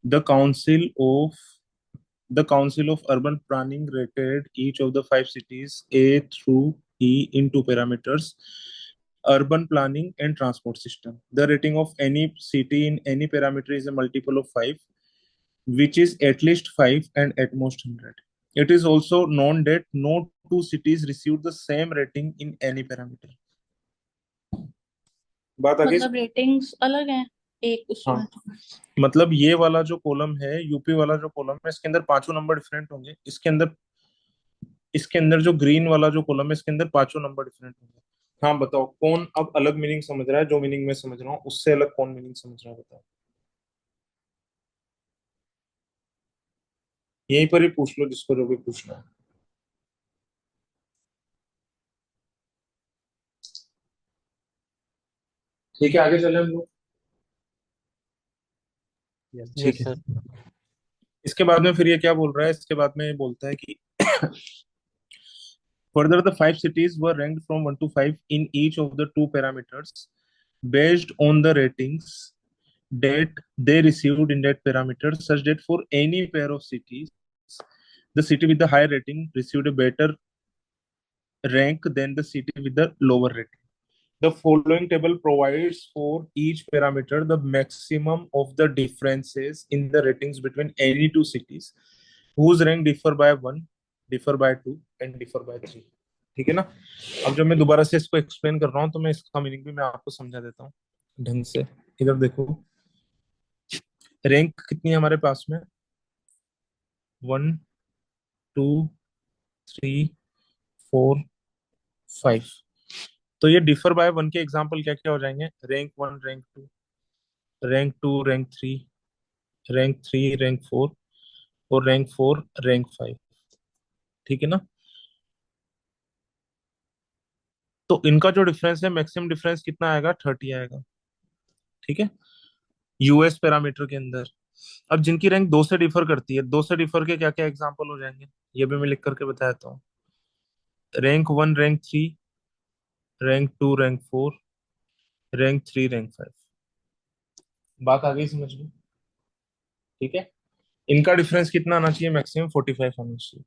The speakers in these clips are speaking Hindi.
The Council of Urban Planning rated each of the five cities A through E in two parameters: urban planning and transport system. The rating of any city in any parameter is a multiple of 5, which is at least 5 and at most 100. It is also known that no two cities received the same rating in any parameter. बात आगे। मतलब रेटिंग्स अलग हैं एक हाँ, उसमें। मतलब ये वाला जो कॉलम है, यूपी वाला जो कॉलम है, इसके अंदर पांचों नंबर डिफरेंट होंगे। इसके अंदर जो ग्रीन वाला जो कॉलम है, इसके अंदर पांचों नंबर डिफरेंट होंगे। हाँ बताओ, कौन अब अलग मीनिंग समझ रहा है? जो मीनिंग मैं समझ रहा हूँ उससे अलग कौन मीनिंग समझ रहा है, बताओ। यहीं पर ही पूछ लो जिसको जो भी पूछना है। ठीक है, आगे चले हम लोग। ठीक यस है। सर। इसके बाद में फिर ये क्या बोल रहा है? इसके बाद में ये बोलता है कि further the five cities were ranked from 1 to 5 in each of the two parameters based on the ratings that they received in that parameter, such that for any pair of cities, the city with the higher rating received a better rank than the city with the lower rating. The following table provides for each parameter the maximum of the differences in the ratings between any two cities whose rank differ by 1, differ by 2 and differ by 3. ठीक है ना? अब जब मैं दोबारा से इसको एक्सप्लेन कर रहा हूँ तो मैं इसका मीनिंग भी मैं आपको समझा देता हूँ ढंग से। इधर देखो, रैंक कितनी है हमारे पास में? 1, 2, 3, 4, 5। तो ये डिफर बाय 1 के एग्जांपल क्या क्या हो जाएंगे? Rank 1, rank 2, rank 2, rank 3, rank 3, rank 4 और रैंक 4, रैंक 5। ठीक है ना? तो इनका जो डिफरेंस है, मैक्सिमम डिफरेंस कितना आएगा? 30 आएगा। ठीक है, यूएस पैरामीटर के अंदर। अब जिनकी रैंक 2 से डिफर करती है, 2 से डिफर के क्या क्या एग्जांपल हो जाएंगे, ये भी मैं लिख करके बता देता हूँ। Rank 1, rank 3, rank 2, rank 4, rank 3, rank 5। बात आ गई समझ में? ठीक है, इनका डिफरेंस कितना आना चाहिए? मैक्सिमम 45 आना चाहिए।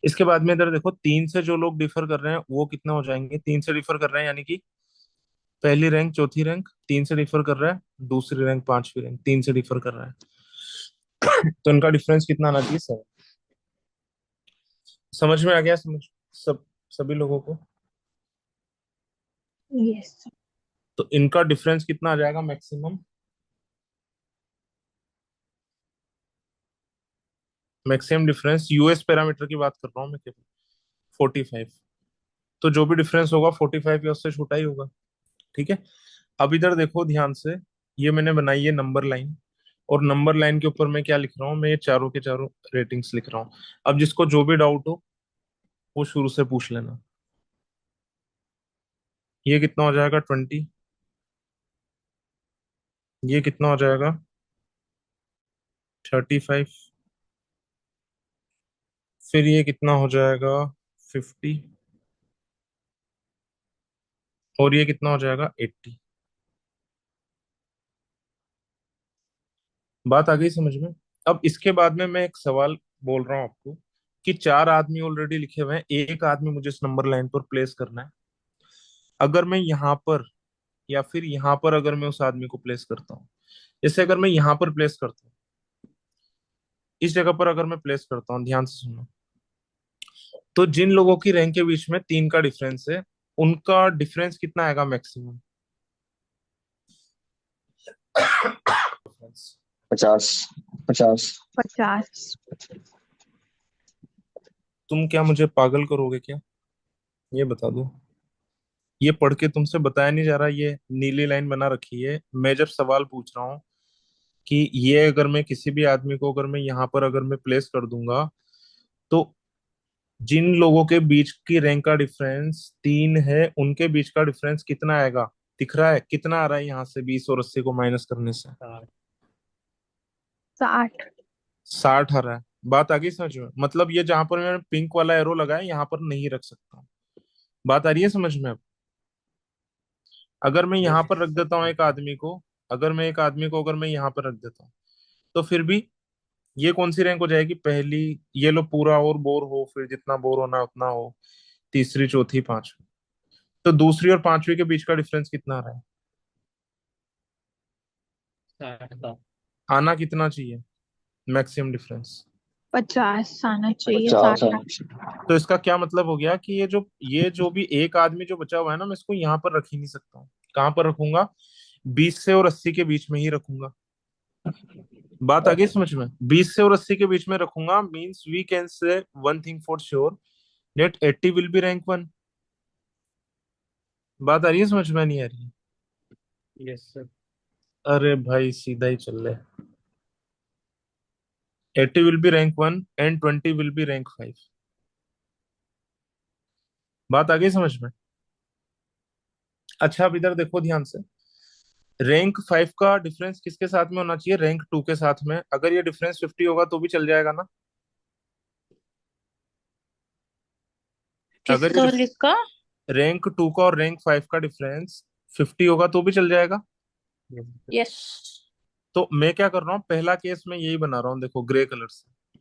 इसके बाद में इधर देखो, 3 से जो लोग डिफर कर रहे हैं वो कितना हो जाएंगे? 3 से डिफर कर रहे हैं यानी कि पहली रैंक, चौथी रैंक। 3 से डिफर कर रहा है दूसरी रैंक, पांचवी रैंक। 3 से डिफर कर रहा है तो इनका डिफरेंस कितना आना चाहिए? 7। समझ में आ गया? समझ सब सभी लोगों को? यस। तो इनका डिफरेंस कितना आ जाएगा maximum? Maximum difference US parameter की बात कर रहा हूँ मैं केवल, 45। तो जो भी डिफरेंस होगा 45 या उससे छोटा ही होगा। ठीक है, अब इधर देखो ध्यान से, ये मैंने बनाई है नंबर लाइन, और नंबर लाइन के ऊपर मैं क्या लिख रहा हूँ? मैं ये चारों के चारों रेटिंग्स लिख रहा हूँ। अब जिसको जो भी डाउट हो वो शुरू से पूछ लेना। ये कितना हो जाएगा? 20। ये कितना हो जाएगा? 35। फिर ये कितना हो जाएगा? 50। और ये कितना हो जाएगा? 80। बात आ गई समझ में? अब इसके बाद में मैं एक सवाल बोल रहा हूँ आपको कि चार आदमी ऑलरेडी लिखे हुए हैं, एक आदमी मुझे इस नंबर लाइन पर प्लेस करना है। अगर मैं यहाँ पर या फिर यहाँ पर अगर मैं उस आदमी को प्लेस करता हूँ, जैसे अगर मैं यहाँ पर प्लेस करता हूँ, इस जगह पर अगर मैं प्लेस करता हूँ, ध्यान से सुनो, तो जिन लोगों की रैंक के बीच में 3 का डिफरेंस है, उनका डिफरेंस कितना आएगा मैक्सिमम? 50। 50। 50। तुम क्या मुझे पागल करोगे क्या? ये बता दो। ये पढ़ के तुमसे बताया नहीं जा रहा, ये नीली लाइन बना रखी है। मैं जब सवाल पूछ रहा हूँ कि ये अगर मैं किसी भी आदमी को अगर मैं यहाँ पर अगर मैं प्लेस कर दूंगा, तो जिन लोगों के बीच की रैंक का डिफरेंस 3 है, उनके बीच का डिफरेंस कितना आएगा? दिख रहा है कितना आ रहा है? यहाँ से 20 और 80 को माइनस करने से 60। 60 आ रहा है। बात आ गई समझ में? मतलब ये जहां पर मैंने पिंक वाला एरो लगाया, यहाँ पर नहीं रख सकता। बात आ रही है समझ में अब? अगर मैं यहाँ पर रख देता हूँ एक आदमी को, अगर मैं एक आदमी को अगर मैं यहाँ पर रख देता हूँ, तो फिर भी ये कौन सी रैंक हो जाएगी? पहली, ये लो पूरा, और बोर हो, फिर जितना बोर होना है उतना हो, तीसरी, चौथी, पांचवी। तो दूसरी और पांचवी के बीच का डिफरेंस कितना आ रहा है? 60 का। आना कितना चाहिए मैक्सिमम डिफरेंस? 50 आना चाहिए, 50 60। आना चाहिए। तो इसका क्या मतलब हो गया कि ये जो भी एक आदमी जो बचा हुआ है ना, मैं इसको यहाँ पर रख ही नहीं सकता हूँ। कहाँ पर रखूंगा? 20 से और 80 के बीच में ही रखूंगा। बात आ गई समझ में? 20 से और 80 के बीच में रखूंगा, means we can say one thing for sure, that 80 will be rank 1। बात आ रही है समझ में? नहीं आ रही है? Yes sir. अरे भाई सीधा ही चल रहे। 80 will be rank 1 and 20 will be rank 5। बात आ गई समझ में? अच्छा अब इधर देखो ध्यान से। रैंक 5 का डिफरेंस किसके साथ में होना चाहिए? रैंक 2 के साथ में। अगर ये डिफरेंस 50 होगा तो भी चल जाएगा ना? अगर किसका ये और किसका? रैंक 2 का और रैंक 5 का डिफरेंस 50 होगा तो भी चल जाएगा। यस। तो मैं क्या कर रहा हूँ, पहला केस में यही बना रहा हूँ, देखो ग्रे कलर से,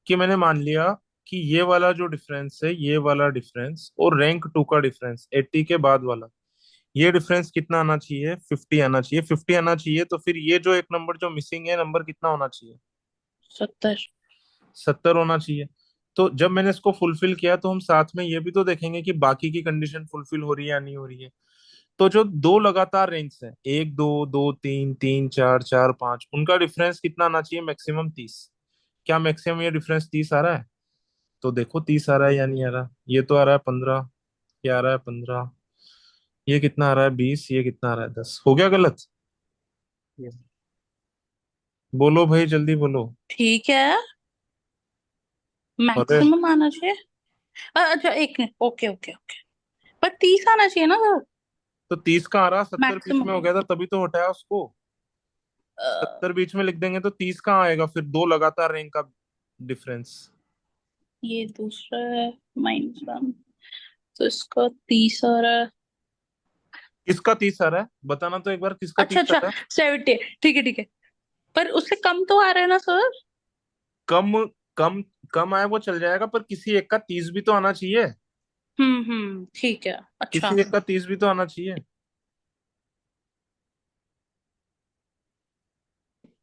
कि मैंने मान लिया कि ये वाला जो डिफरेंस है, ये वाला डिफरेंस और रैंक 2 का डिफरेंस 80 के बाद वाला, ये डिफरेंस कितना आना चाहिए? 50 आना चाहिए। 50 आना चाहिए तो फिर ये जो एक नंबर जो मिसिंग है, नंबर कितना होना चाहिए? 70। 70 होना चाहिए। तो जब मैंने इसको फुलफिल किया तो हम साथ में ये भी तो देखेंगे कि बाकी की कंडीशन फुलफिल हो रही है या नहीं हो रही है। तो जो दो लगातार रैंक्स हैं, एक दो, दो तीन, तीन चार, चार पांच, उनका डिफरेंस कितना आना चाहिए? मैक्सिमम 30। क्या मैक्सिमम ये डिफरेंस 30 आ रहा है? तो देखो 30 आ रहा है या नहीं आ रहा? ये तो आ रहा है 15, ये आ रहा है 15, ये कितना आ रहा है 20, ये कितना आ रहा है 10। हो गया गलत? यस। बोलो भाई जल्दी बोलो। ठीक है, अरे मैक्सिमम आना चाहिए। अच्छा एक मिनट, ओके ओके ओके। पर 30 आना चाहिए ना सर? तो 30 का आ रहा, 70 बीच में मैक्सिमम। हो गया था तभी तो हटाया उसको। 70 बीच में लिख देंगे तो 30 कहाँ आएगा फिर? दो लगातार रैंक का डिफरेंस। ये दूसरा है, -1, तो इसका 30 आ रहा है। किसका 30 आ रहा है बताना तो एक बार, किसका अच्छा 30 आ अच्छा, रहा है? 70। ठीक है ठीक है। पर उससे कम तो आ रहा है ना सर? कम, कम, कम आए वो चल जाएगा, पर किसी एक का 30 भी तो आना चाहिए। ठीक है। अच्छा। किसी एक का 30 भी तो आना चाहिए।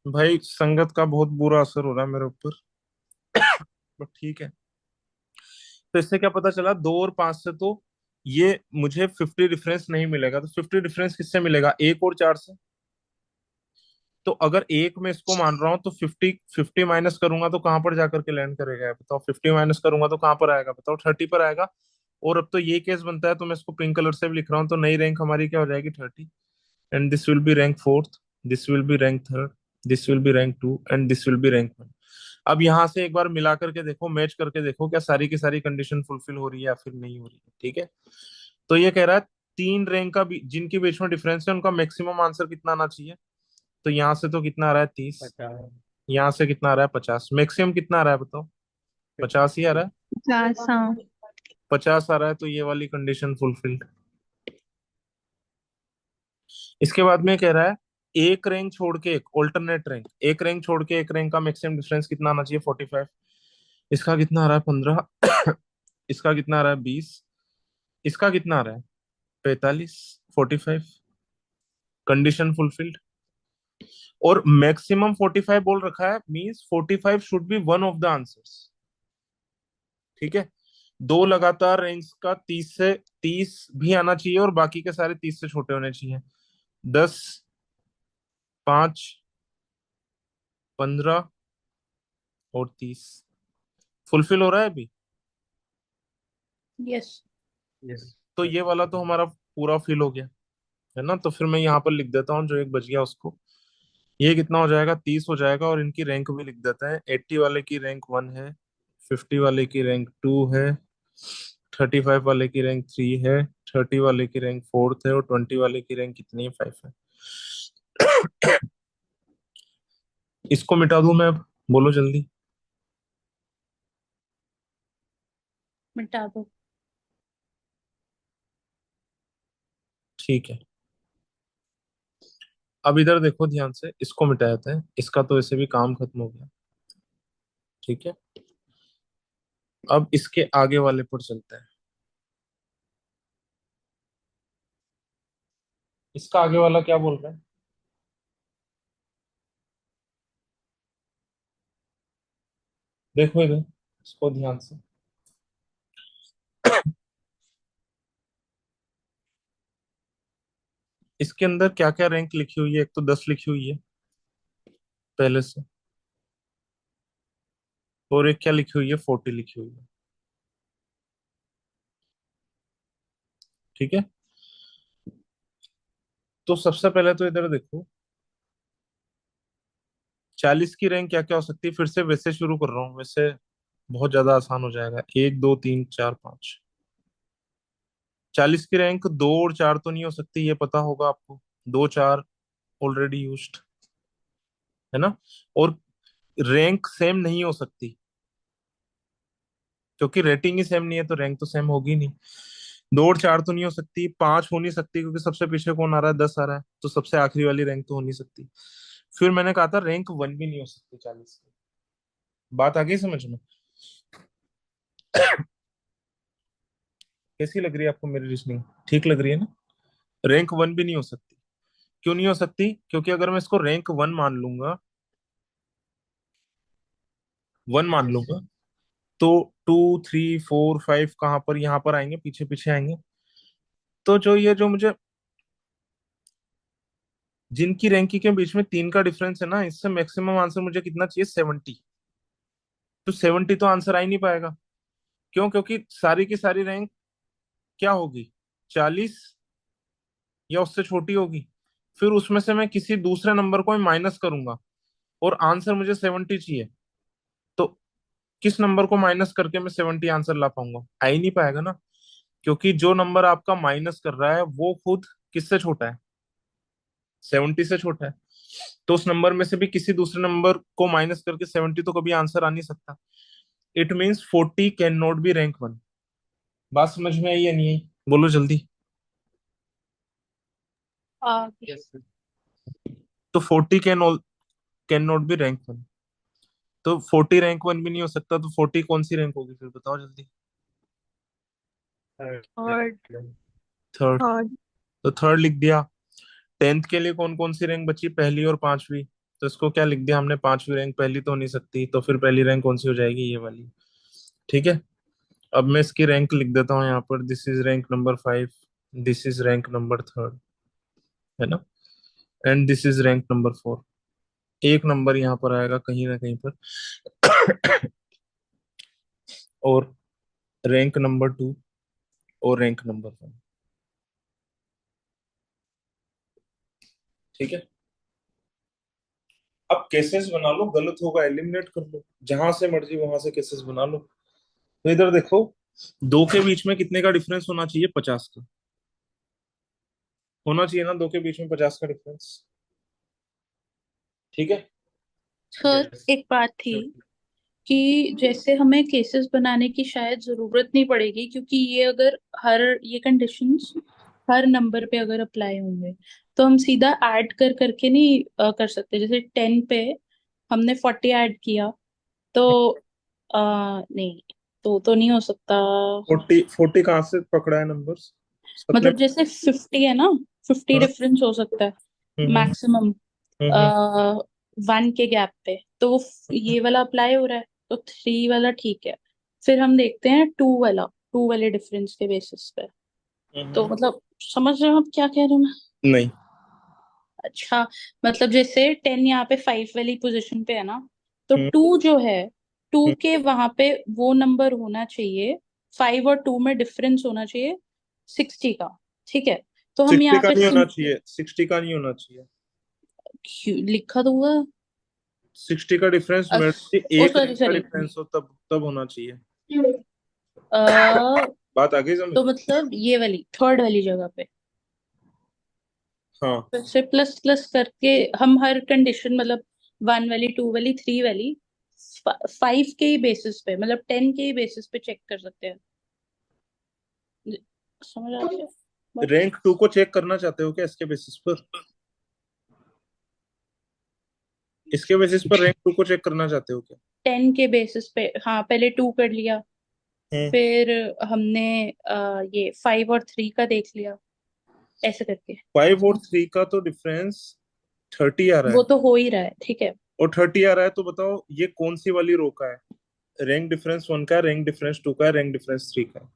भाई संगत का बहुत बुरा असर हो रहा है मेरे ऊपर, बट ठीक है। तो इससे क्या पता चला, 2 और 5 से तो ये मुझे 50 डिफरेंस नहीं मिलेगा। तो 50 डिफरेंस किससे मिलेगा? 1 और 4 से। तो अगर एक में इसको मान रहा हूँ तो 50, 50 माइनस करूंगा तो कहां पर जाकर के लैंड करेगा ये बताओ? 50 माइनस करूंगा तो कहां पर आएगा बताओ? 30 पर आएगा। और अब तो ये केस बनता है, तो मैं इसको पिंक कलर से भी लिख रहा हूँ, तो नई रैंक हमारी क्या हो जाएगी? 30। And this will be rank 4th, this will be rank 3rd, this will be rank 2 and this will be rank 1। अब यहाँ से एक बार मिला करके देखो, मैच करके देखो, क्या सारी की सारी कंडीशन फुलफिल हो रही है या फिर नहीं हो रही है। ठीक है। तो ये कह रहा है तीन रैंक का भी जिनके बीच में डिफरेंस है उनका मैक्सिमम आंसर कितना आना चाहिए? तो यहाँ से तो कितना आ रहा है? 30। 50। यहाँ से कितना आ रहा है? 50। मैक्सिमम कितना आ रहा है बताओ? 50 ही आ रहा है। 50, हाँ। 50 आ रहा है तो ये वाली कंडीशन फुलफिल्ड। इसके बाद में कह रहा है एक रैंक छोड़ के एक ऑल्टरनेट रैंक, एक रैंक छोड़ के एक रैंक का मैक्सिमम डिफरेंस कितना आना चाहिए? 45। इसका कितना आ रहा है? 15। इसका कितना आ रहा है? 20। इसका कितना आ रहा है? 45। 45। Condition fulfilled. और मैक्सिमम 45 बोल रखा है, means 45 should be one of the answers. ठीक है। दो लगातार रैंक्स का 30 भी आना चाहिए और बाकी के सारे 30 से छोटे होने चाहिए। 10, 5, 15 और 30 फुलफिल हो रहा है अभी। यस। यस। तो ये वाला तो हमारा पूरा फिल हो गया है ना। तो फिर मैं यहाँ पर लिख देता हूँ जो एक बच गया उसको। ये कितना हो जाएगा? 30 हो जाएगा। और इनकी रैंक भी लिख देते हैं। 80 वाले की रैंक 1 है, 50 वाले की रैंक 2 है, 35 वाले की रैंक 3 है, 30 वाले की रैंक 4th है और 20 वाले की रैंक कितनी है? 5 है। इसको मिटा दूं मैं अब? बोलो जल्दी। मिटा दो। ठीक है। अब इधर देखो ध्यान से, इसको मिटा देते हैं, इसका तो वैसे भी काम खत्म हो गया। ठीक है, अब इसके आगे वाले पर चलते हैं। इसका आगे वाला क्या बोल रहा है? देखो इधर, इसको ध्यान से। इसके अंदर क्या क्या रैंक लिखी हुई है? एक तो 10 लिखी हुई है पहले से, और एक क्या लिखी हुई है? 40 लिखी हुई है। ठीक है, तो सबसे पहले तो इधर देखो, 40 की रैंक क्या क्या हो सकती है? फिर से वैसे शुरू कर रहा हूँ, वैसे बहुत ज्यादा आसान हो जाएगा। 1 2 3 4 5। 40 की रैंक 2 और 4 तो नहीं हो सकती, ये पता होगा आपको। 2 4 ऑलरेडी यूज्ड है ना। और रैंक सेम नहीं हो सकती, क्योंकि रेटिंग ही सेम नहीं है, तो रैंक तो सेम होगी नहीं। 2 और 4 तो नहीं हो सकती, 5 हो नहीं सकती, क्योंकि सबसे पीछे कौन आ रहा है? 10 आ रहा है, तो सबसे आखिरी वाली रैंक तो हो नहीं सकती। फिर मैंने कहा था रैंक 1 भी नहीं हो सकती 40 की। बात आ गई समझ में? कैसी लग रही है आपको मेरी रीजनिंग? ठीक लग रही है ना? रैंक 1 भी नहीं हो सकती। क्यों नहीं हो सकती? क्योंकि अगर मैं इसको रैंक 1 मान लूंगा, 1 मान लूंगा, तो 2 3 4 5 कहाँ पर? यहाँ पर आएंगे, पीछे पीछे आएंगे। तो जो ये जो मुझे, जिनकी रैंकिंग के बीच में 3 का डिफरेंस है ना, इससे मैक्सिमम आंसर मुझे कितना चाहिए? 70। तो 70 तो आंसर आ ही नहीं पाएगा। क्यों? क्योंकि सारी की सारी रैंक क्या होगी? 40 या उससे छोटी होगी। फिर उसमें से मैं किसी दूसरे नंबर को माइनस करूंगा, और आंसर मुझे 70 चाहिए। तो किस नंबर को माइनस करके मैं 70 आंसर ला पाऊंगा? आ ही नहीं पाएगा ना। क्योंकि जो नंबर आपका माइनस कर रहा है वो खुद किससे छोटा है? 70 से छोटा है। तो उस नंबर में से भी किसी दूसरे नंबर को माइनस करके 70 तो कभी आंसर आ नहीं सकता। It means 40 can not be rank 1। बात समझ में आई या नहीं आई? बोलो जल्दी। आगे। Yes, sir. तो 40 कैन नॉट बी रैंक 1। तो 40 रैंक 1 भी नहीं हो सकता, तो 40 कौन सी रैंक होगी? फिर बताओ जल्दी। Third. थर्ड। थर्ड। थर्ड। तो थर्ड लिख दिया। 10th के लिए कौन कौन सी रैंक बची? पहली और पांचवी। तो इसको क्या लिख दिया हमने? पांचवी रैंक। पहली तो हो नहीं सकती, तो फिर पहली रैंक कौन सी हो जाएगी? ये वाली। ठीक है, अब मैं इसकी रैंक लिख देता हूँ यहाँ पर। This is rank number 5, this is rank number 3, है ना, and this is rank number 4। एक नंबर यहाँ पर आएगा कहीं ना कहीं पर। और रैंक नंबर 2 और रैंक नंबर 1। ठीक है, अब केसेस बना लो, गलत होगा एलिमिनेट कर लो, जहां से मर्जी वहां से केसेस बना लो। तो इधर देखो, 2 के बीच में कितने का डिफरेंस होना चाहिए? 50 का होना चाहिए ना, 2 के बीच में 50 का डिफरेंस। ठीक है, सर Yes. एक बात थी Sure. कि जैसे हमें केसेस बनाने की शायद जरूरत नहीं पड़ेगी, क्योंकि ये अगर हर ये कंडीशंस हर नंबर पे अगर अप्लाई होंगे, तो हम सीधा ऐड कर करके नहीं कर सकते। जैसे 10 पे हमने 40 ऐड किया, तो नहीं, तो नहीं हो सकता। 40 कहाँ से पकड़ा है नंबर्स अपने? मतलब जैसे 50 है ना, 50 हाँ। डिफरेंस हो सकता है हम्म मैक्सिमम हम्म 1 के गैप पे, तो ये वाला अप्लाई हो रहा है, तो 3 वाला ठीक है। फिर हम देखते हैं 2 वाले डिफरेंस के बेसिस पे। तो हम्म। मतलब समझ रहे हो आप क्या कह रहे हो मैं? नहीं। अच्छा, मतलब जैसे 10 यहाँ पे 5 वाली पोजीशन पे है ना, तो हम्म 2 जो है, 2 हम्म। के वहां पे वो नंबर होना चाहिए, 5 और 2 में डिफरेंस होना चाहिए 60 का। ठीक है, तो हम 60 यहाँ का पे नहीं होना चाहिए, 60 का नहीं होना चाहिए। लिखा तो हुआ। 60 का डिफरेंस अस, ओ एक सॉरी रैंक का सॉरी। डिफरेंस हो, तब तब होना चाहिए। अ बात आ गई समझ? तो मतलब ये वाली थर्ड वाली जगह पे हाँ। फिर से प्लस प्लस करके हम हर कंडीशन, मतलब 1 वाली, 2 वाली, 3 वाली, 5 के ही बेसिस पे, मतलब 10 के ही बेसिस पे चेक कर सकते हैं। समझ आ रही है बात? रैंक 2 को चेक करना चाहते हो क्या इसके बेसिस पर? इसके बेसिस पर रैंक 2 को चेक करना चाहते हो क्या? 10 के बेसिस पे, हाँ पहले 2 कर लिया, हम्म। फिर हमने ये 5 और 3 का देख लिया, ऐसे करके। 5 और 3 का तो डिफरेंस 30 आ रहा वो है, तो हो ही रहा है, ठीक है। और 30 आ रहा है, तो बताओ ये कौन सी वाली रो का है? रैंक डिफरेंस 1 का है, रैंक डिफरेंस 2 का है, रैंक डिफरेंस 3 का है?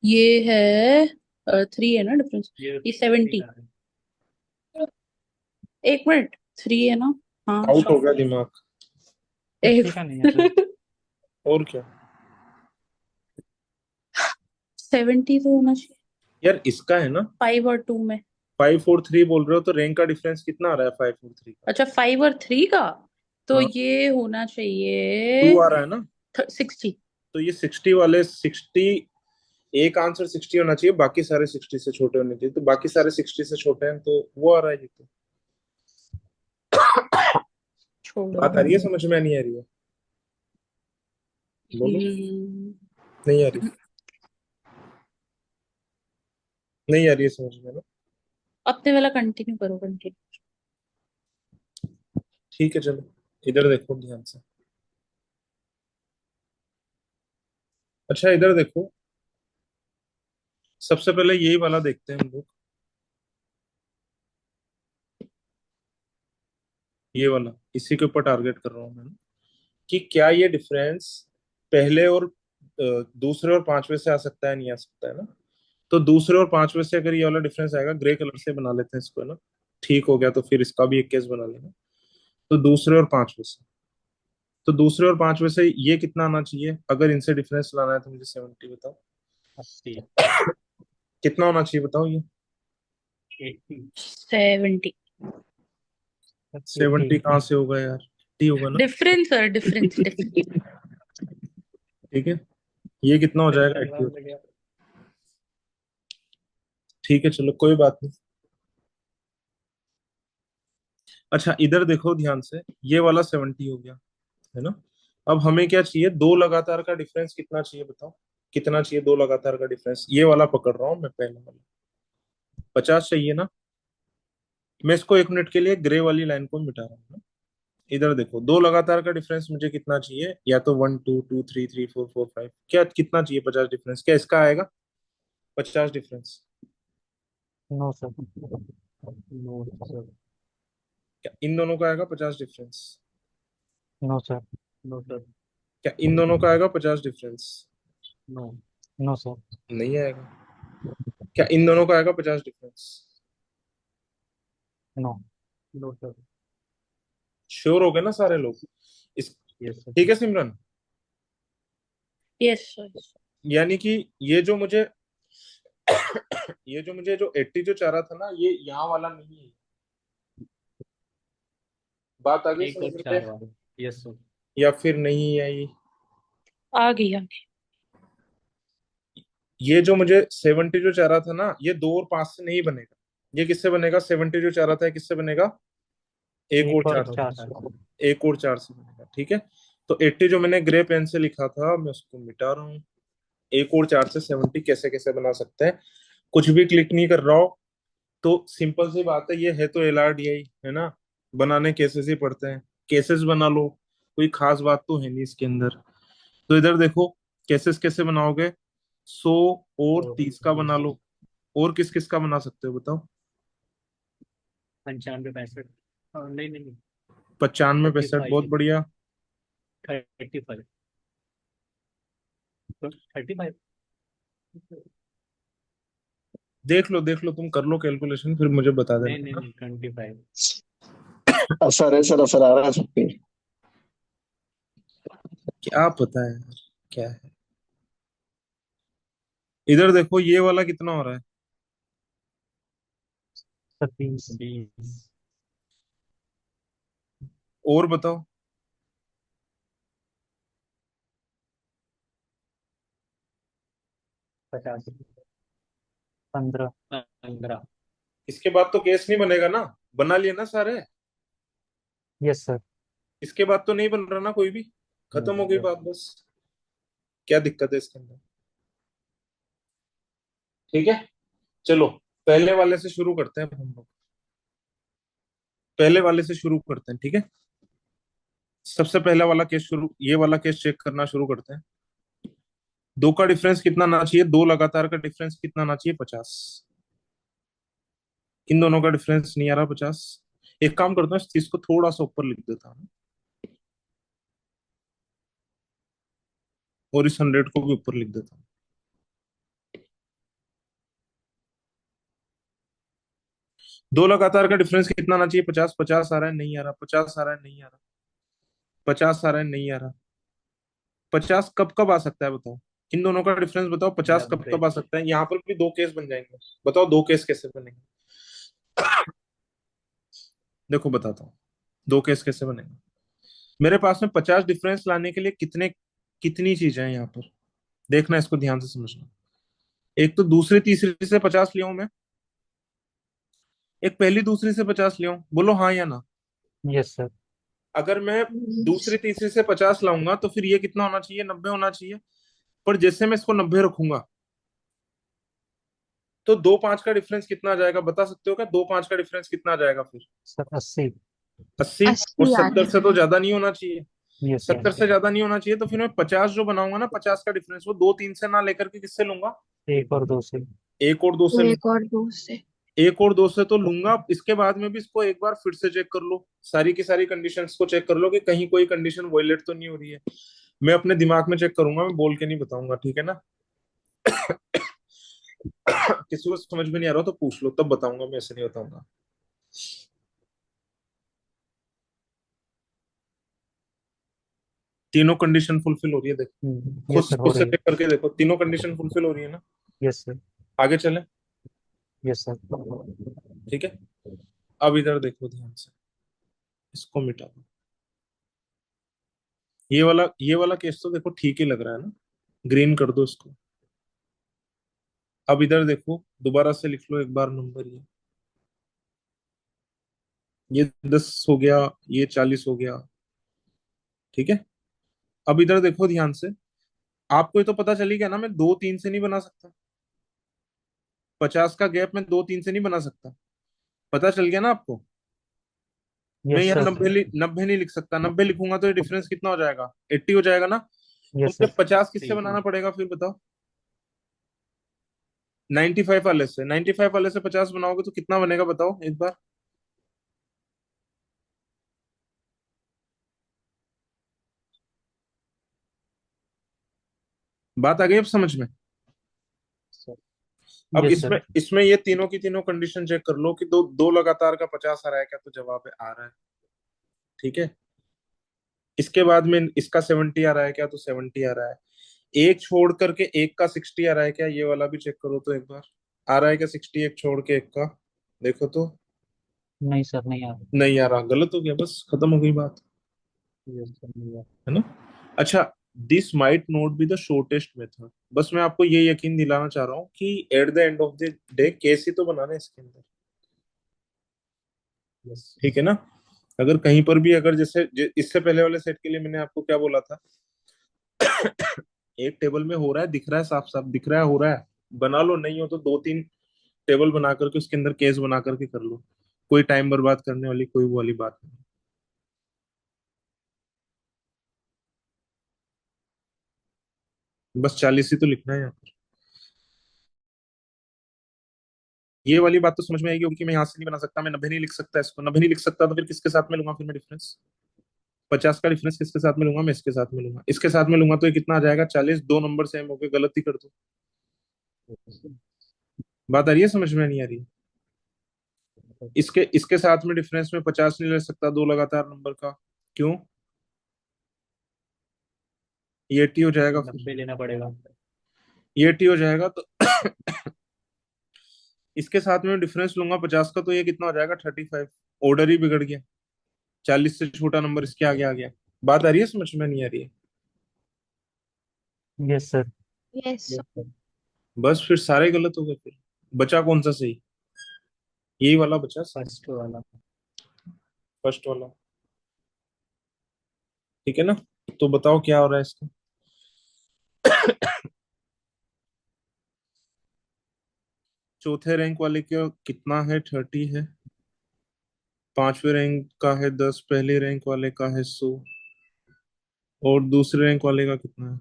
ये है 3 है ना डिफरेंस, ये ठीक 70। है। एक मिनट, 3 है ना? हाँ आउट हो सॉरी। गया दिमाग। एक 50 का नहीं है सर। और क्या 70 तो होना चाहिए यार, इसका है ना। 5 और 2 में। 5 और 3 बोल रहे हो, तो रैंक का डिफरेंस कितना आ रहा है 5 और 3 का? अच्छा, 5 और 3 का, तो हाँ, ये होना 2 चाहिए आ रहा है ना। 60। तो ये 60 वाले 60, एक आंसर 60 होना चाहिए, बाकी सारे 60 से छोटे होने चाहिए, तो बाकी सारे 60 से छोटे हैं, तो वो आ रहा है ये तो। छोड़ो। बात आ रही है समझ में? नहीं आ रही है? बोलो। हम्म, नहीं आ रही? नहीं आ रही है समझ में ना? अपने वाला कंटिन्यू करो, कंटिन्यू। ठीक है, चलो इधर देखो ध्यान से। अच्छा, इधर देखो, सबसे पहले यही वाला देखते हैं हम लोग, ये वाला, इसी के ऊपर टारगेट कर रहा हूँ मैं, कि क्या ये डिफरेंस पहले और दूसरे और पांचवे से आ सकता है, नहीं आ सकता है ना? तो दूसरे और पांचवे से अगर ये वाला डिफरेंस आएगा, ग्रे कलर से बना लेते हैं इसको, है ना? ठीक हो गया, तो फिर इसका भी एक केस बना लेना। तो दूसरे और पांचवे से, तो दूसरे और पांचवे से ये कितना आना चाहिए? अगर इनसे डिफरेंस लाना है तो मुझे 70 बताओ। 80। कितना होना चाहिए बताओ ये? 80। 70 70 कहाँ से होगा यार? 80 होगा ना? Difference, sir difference, difference. ठीक है, ये कितना हो जाएगा? सेंटर 80 हो लग जाएगा। गया। ठीक है, चलो कोई बात नहीं। अच्छा, इधर देखो ध्यान से, ये वाला 70 हो गया, है ना? अब हमें क्या चाहिए? दो लगातार का डिफरेंस कितना चाहिए बताओ? कितना चाहिए दो लगातार का डिफरेंस? ये वाला पकड़ रहा हूं मैं, पहला वाला। 50 चाहिए ना? मैं इसको 1 मिनट के लिए ग्रे वाली लाइन को मिटा रहा हूँ ना। इधर देखो, दो लगातार का डिफरेंस मुझे कितना चाहिए? या तो 1 2 2 3 3 4 4 5, क्या कितना चाहिए? 50 डिफरेंस, क्या इसका आएगा 50 difference? No sir. No sir. क्या इन दोनों का आएगा 50 difference? No sir. No sir. क्या इन दोनों का आएगा 50 डिफरेंस? नो। No sir. नहीं आएगा। क्या इन दोनों का आएगा 50 difference? No. No sir. Sure हो गए ना सारे लोग? इस यस सर। ठीक है सिमरन? Yes sir. यानी कि ये जो मुझे जो 80 जो चाह रहा था ना, ये यहाँ वाला नहीं है। बात आ गई एक समझ और में? 4 वाले। Yes sir. या फिर नहीं आई? आ गई, आ गई। ये जो मुझे 70 जो चाह रहा था ना, ये 2 और 5 से नहीं बनेगा। ये किससे बनेगा? 70 जो चाह रहा था, ये किससे बनेगा? एक और एक और चार 4 से। है। एक और 4 से बनेगा, ठीक है। तो 80 जो मैंने ग्रे पेन से लिखा था, मैं उसको मिटा रहा हूँ। एक और 4 से 70 कैसे कैसे बना सकते हैं? कुछ भी क्लिक नहीं कर रहा हो, तो सिंपल सी बात है, ये है तो LRDI, है ना? बनाने केसेस ही पड़ते हैं, केसेस बना लो, कोई खास बात तो है नहीं इसके अंदर। तो इधर देखो, केसेस कैसे बनाओगे? 100 और 30 का बना लो। और किस किस का बना सकते हो बताओ? 95 65। नहीं नहीं नहीं। 95 65, 35। बहुत बढ़िया। 35। 35। देख लो, तुम कर लो कैलकुलेशन, फिर मुझे बता नहीं देना, है नहीं ना? नहीं 25। असर है सर, असर आ रहा है सब पे। क्या पता है यार, क्या है? इधर देखो, ये वाला कितना हो रहा है? 30 20 और बताओ। 50 15 15। इसके बाद तो केस नहीं बनेगा ना? बना लिए ना सारे? Yes sir. इसके बाद तो नहीं बन रहा ना कोई भी? खत्म हो गई बात बस। क्या दिक्कत है इसके अंदर? ठीक है, चलो पहले वाले से शुरू करते हैं हम लोग। पहले वाले से शुरू करते हैं, ठीक है। सबसे पहला वाला केस शुरू, ये वाला केस चेक करना शुरू करते हैं। दो का डिफरेंस कितना आना चाहिए, दो लगातार का डिफरेंस कितना आना चाहिए, 50। इन दोनों का डिफरेंस नहीं आ रहा 50। एक काम करता हूँ, इस चीज को थोड़ा सा ऊपर लिख देता हूँ और इस 100 को भी ऊपर लिख देता हूँ। दो लगातार का डिफरेंस कितना आना चाहिए, 50। 50 आ रहा है, नहीं आ रहा। 50 आ रहा है, नहीं आ रहा। 50 आ रहा है, नहीं आ रहा। 50 कब कब आ सकता है बताओ। इन दोनों का डिफरेंस बताओ, 50 कब 90। कब आ सकता है। यहाँ पर भी दो केस बन जाएंगे। बताओ दो केस कैसे बनेंगे। देखो बताता हूँ, दो केस कैसे बनेंगे। मेरे पास में 50 डिफरेंस लाने के लिए कितने कितनी चीजें हैं यहाँ पर, देखना, इसको ध्यान से समझना। एक तो दूसरी तीसरी से 50 लिया हूं मैं, एक पहली दूसरी से 50 लिया हूं। बोलो हाँ या ना। Yes sir. अगर मैं दूसरी तीसरी से 50 लाऊंगा तो फिर ये कितना होना चाहिए, 90 होना चाहिए। पर जैसे मैं इसको 90 रखूंगा तो दो पांच का डिफरेंस कितना आ जाएगा, बता सकते हो क्या। दो पांच का डिफरेंस कितना आ जाएगा फिर, सर 80। 80। और 80 आ 70 से जाएगा। तो ज्यादा नहीं होना चाहिए। Yes sir. 70 से ज्यादा नहीं होना चाहिए, तो फिर मैं 50 जो बनाऊंगा ना, 50 का डिफरेंस, वो दो तीन से ना लेकर के किससे लूंगा, एक और दो से। एक और दो से एक लूंगा। और दो से। एक और दो से तो लूंगा, इसके बाद में भी इसको एक बार फिर से चेक कर लो, सारी की सारी कंडीशंस को चेक कर लो कि कहीं कोई कंडीशन वायलेट तो नहीं हो रही है। मैं अपने दिमाग में चेक करूंगा, मैं बोल के नहीं बताऊंगा, ठीक है ना। किसी को समझ में नहीं आ रहा तो पूछ लो, तब बताऊंगा, मैं ऐसे नहीं बताऊंगा। तीनों कंडीशन फुलफिल हो रही है, देखो खुद यस सर, हो खुद से रही है। चेक करके देखो, तीनों कंडीशन फुलफिल हो रही है ना। Yes sir. आगे चले, यस सर। ठीक है। अब इधर देखो ध्यान से, इसको मिटा दो। ये वाला केस तो देखो ठीक ही लग रहा है ना, ग्रीन कर दो इसको। अब इधर देखो, दोबारा से लिख लो एक बार नंबर। ये 10 हो गया, ये 40 हो गया, ठीक है। अब इधर देखो ध्यान से, आपको ये तो पता चली गया ना, मैं दो तीन से नहीं बना सकता। 50 का गैप मैं दो तीन से नहीं बना सकता, पता चल गया ना आपको। मैं यस यहाँ सर। 90 नहीं लिख सकता, 90 लिखूंगा तो ये डिफरेंस कितना हो जाएगा, 80 हो जाएगा ना। तो यस मुझे सर। 50 किससे बनाना पड़ेगा फिर बताओ, 95 वाले से। 95 वाले से 50 बनाओगे तो कितना बनेगा बताओ एक बार। बात आ गई अब समझ में। अब यस सर। इसमें इसमें ये तीनों की तीनों कंडीशन चेक कर लो कि दो दो लगातार का 50 आ रहा है क्या, तो जवाब है आ रहा है, ठीक है। इसके बाद में इसका 70 आ रहा है क्या, तो 70 आ रहा है। एक छोड़ करके एक का 60 आ रहा है क्या, ये वाला भी चेक करो तो एक बार। आ रहा है क्या 60, एक छोड़ के एक का, देखो तो। नहीं सर, नहीं आ नहीं आ रहा, गलत हो गया, बस खत्म हो गई बात, रहा। यस सर, नहीं आ है ना। अच्छा, this might not be the shortest method. बस मैं आपको ये यकीन दिलाना चाह रहा हूँ कि at the end of the day case ही तो बनाना है इसके अंदर, रहा। यस। ठीक है ना। अगर कहीं पर भी, अगर जैसे इससे पहले वाले सेट के लिए मैंने आपको क्या बोला था, एक टेबल में हो रहा है, दिख रहा है, साफ साफ दिख रहा है, हो रहा है, बना लो। नहीं हो तो दो तीन टेबल बना करके उसके अंदर केस बना करके कर लो। कोई टाइम बर्बाद करने वाली कोई वो वाली बात नहीं। बस 40 ही तो लिखना है यहाँ पर। ये वाली बात तो समझ में आएगी क्योंकि मैं यहाँ से नहीं बना सकता, मैं 90 नहीं लिख सकता, इसको 90 नहीं लिख सकता तो फिर किसके साथ में लूंगा फिर मैं डिफरेंस। 50 का डिफरेंस किसके साथ में लूंगा, मैं इसके साथ में लूंगा। इसके साथ में लूंगा तो ये कितना आ जाएगा, 40। दो नंबर सेम हो गए, गलत ही कर दो। बात आ रही है समझ में, नहीं आ रही है। इसके इसके साथ में डिफरेंस में 50 नहीं ले सकता दो लगातार नंबर का, क्यों, ये 80 हो जाएगा फिर। 90 लेना पड़ेगा। ये 80 हो जाएगा तो इसके साथ में डिफरेंस लूंगा 50 का, तो ये कितना हो जाएगा, 35। ऑर्डर ही बिगड़ गया, 40 से छोटा नंबर इसके आगे आ गया। बात आ रही है समझ में, नहीं आ रही है। Yes sir. Yes. Yes sir. बस फिर सारे गलत हो गए, फिर बचा कौन सा सही, यही वाला बचा सही, फर्स्ट वाला। फर्स्ट वाला, ठीक है ना। तो बताओ क्या हो रहा है इसका। चौथे रैंक वाले का कितना है, 30 है। पांचवे रैंक का है 10, पहले रैंक वाले का है 100। और दूसरे रैंक वाले का कितना है?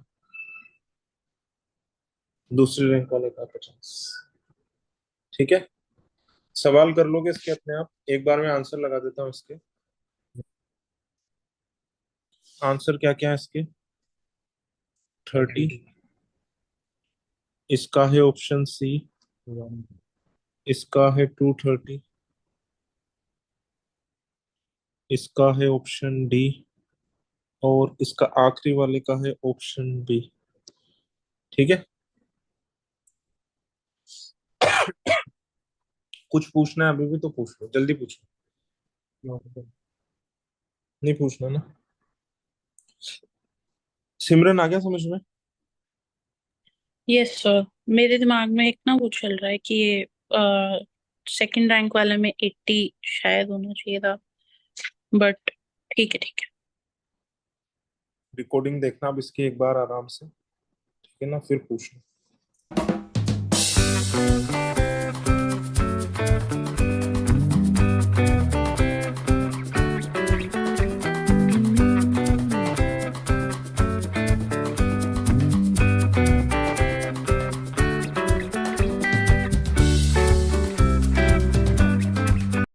दूसरे रैंक वाले का 50। ठीक है, सवाल कर लोगे इसके अपने आप? एक बार में आंसर लगा देता हूँ इसके। आंसर क्या क्या है इसके? 30। इसका है ऑप्शन सी। इसका है 230। इसका है ऑप्शन डी। और इसका आखिरी वाले का है ऑप्शन बी। ठीक है, कुछ पूछना है अभी भी तो पूछ लो, जल्दी पूछो। नहीं पूछना ना? सिमरन आ गया समझ में? यस सर, मेरे दिमाग में एक ना वो चल रहा है कि ये सेकंड रैंक वाले में 80 शायद होना चाहिए था, बट ठीक है ठीक है। रिकॉर्डिंग देखना अब इसकी एक बार आराम से, ठीक है ना, फिर पूछना।